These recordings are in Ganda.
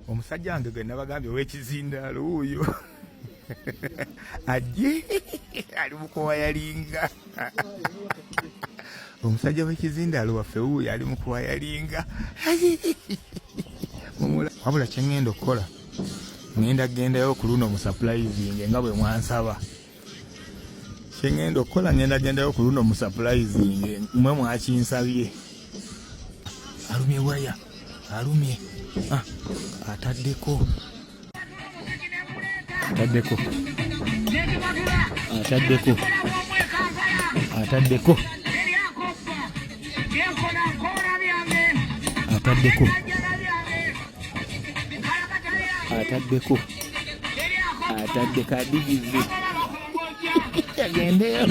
omusajja wange gwe nabagambye ow'ekizindaalo wuuyo ajje ali mu kuwayalinga omusajja w'ekizindaalo waffe wuuyo ali mu kuwayalinga wabula kye ŋŋenda okukola ŋŋenda gendayo ku luno mu surprising nga bwe mwansaba kye ŋŋenda okukola ŋŋenda gendayo ku luno mu surprising mwe mwakinsabye alumye waya alumye ataddeko atadde kadigize agendeyo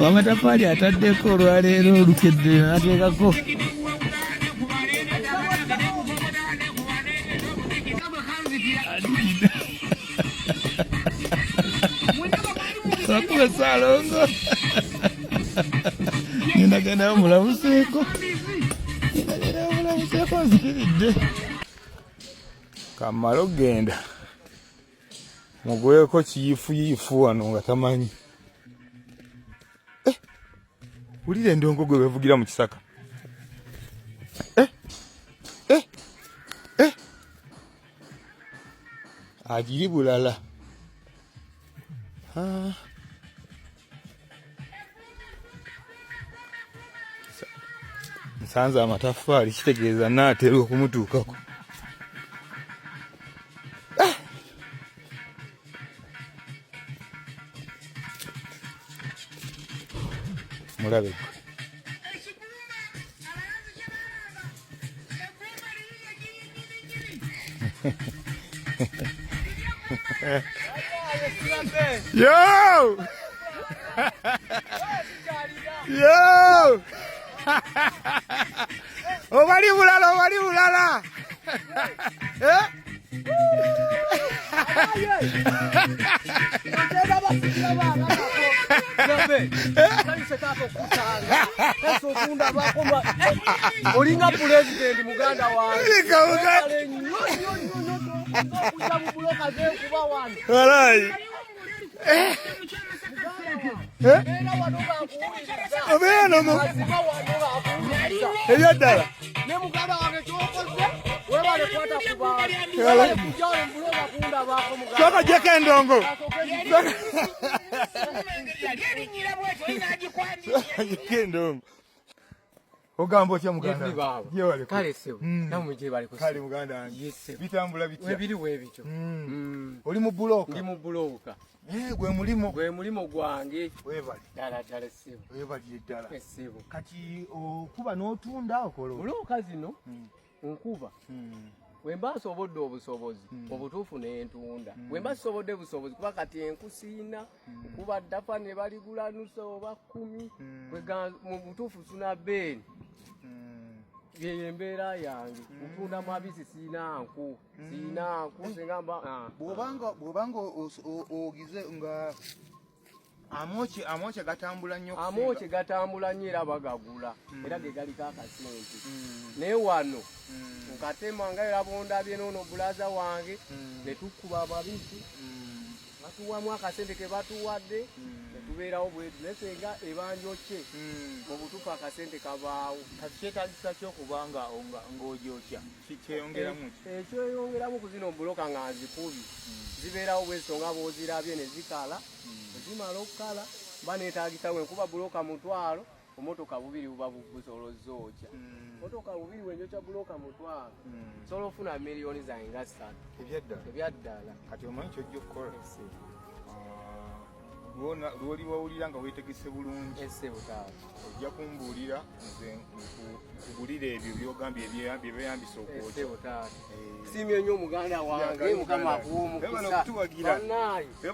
wamatafaali ataddeko olwaleero olukedde nateekako wakuba Saalongo ngendagendayo mulabuseeko nzikiridde kamala okgenda mugweko kiyifuyifu wano nga tamanyi wulira endongo gwe wevugira mu kisaka agiri bulala nsanze amatafaali kitegeeza naatera okumutuukako mulabe yo yo obali bulala olinga president muganda wange walai ebyaddala sokajeko endongo ogamba otya muganda kale sebo namwe gye bali kale muganda wange bitambula bitya webiri webityo oli mu bulooka ndi mu bulooka gwe mulimo gwange webali ddala sebo webalire ddala sebo kati okuba n'otunda okola bulooka zino nkuba wemba nsobodde obusobozi obutuufu n'entunda wemba sisobodde busobozi kuba kati enkusiina kuba ddafa ne baligula nusa oba 10 mu butuufu suna beeni ye embeera yange kutunda mabisi siina nku sengamba bw'obanga ogize nga amooche gatambula nnyo amooche gatambula nnyo era bagagula era ge galiko akasente naye wano nkatema nga era bondabye noono bulaza wange ne tukuba amabisi batuwamu akasente ke batuwadde ne tubeerawo bwetu naye senga ebanjokye mu butuufu akasente kabaawo kati kyetagisa kyokubanga ng'ogyokya kyeyongeramu ekyeyongeramu ku zino buloka nga nzikubi zibeerawo bwezito nga bwozirabye ne zikala zimala okukala mba neetagisa wenkuba buloka 1,000 omotoka 2 buba busolozza okya motoka 2 wenjokya buloka 1,000 sobola ofuna miliyoni zange nga 3 ebyaddala kati omanyi kyojja okukola lwoli wawulira nga weetegese bulungi ojja kumbuulira nze nkugulira ebyo byogambye ebyeyambisa okwokya simye nnyo muganda wange mukama akuwumukisa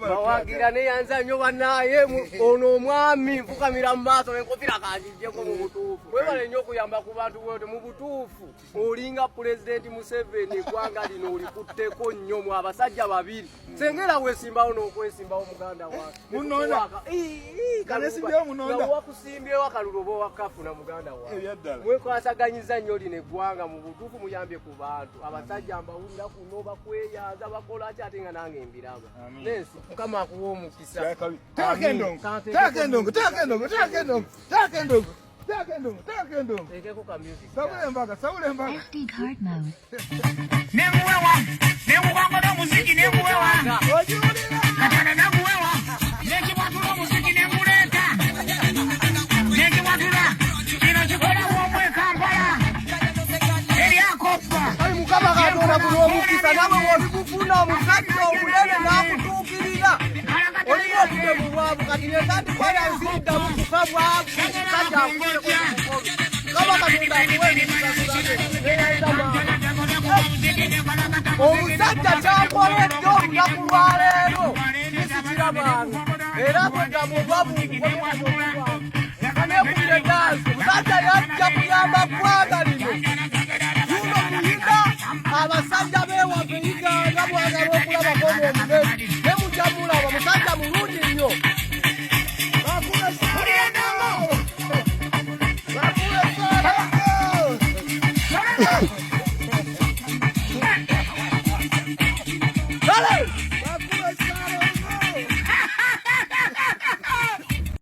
bawagira neyanza nnyo bannaye ono omwami nfukamira mu maaso nenkofira kanjijjeko mu butuufu webale nnyo okuyamba ku bantu bwote mu butuufu olinga pulezidenti Museveni eggwanga lino olikutteko nnyo mu abasajja 2 sengera weesimbawo n'okwesimbawo muganda wange wakusimbyewo akalulu oba wakafuna muganda wange mwasaganyiza nnyo lino eggwanga mu butuufu muyambye ku bantu abasajja mbawulira kuno bakweyaza bakola ki ate nga nange mbiraba nensi mukama akuwa omukisa teeka endongo teekeko ka music sawula embaga SD card mode. Nemuwewa, nemukwangala muziki nemuwewa. Katana namuwewa, nekiwatula muziki nemuleta. Nekiwatula, kino kikola womwe Kampala. Eryakopa. ali mukama katonda kuno omukisa nawe wobikufuna omusajja omunene n'akutuukirira olina obudde mu bwavu kati nekati kwayanziriddamu kufa bwavu omusajja akuleko kaba katonda akuwe neyaita maama omusajja kyakoledde olunaku lwaleero kisikira bantu era kwegamba obwavu kanekubire dansi omusajja yajja kuyamba ggwanga lino yuno muyinda abasajja bewaffe yiganga bwagala okulabako n'omunene ne mujja mulaba musajja mulungi nnyo Dale!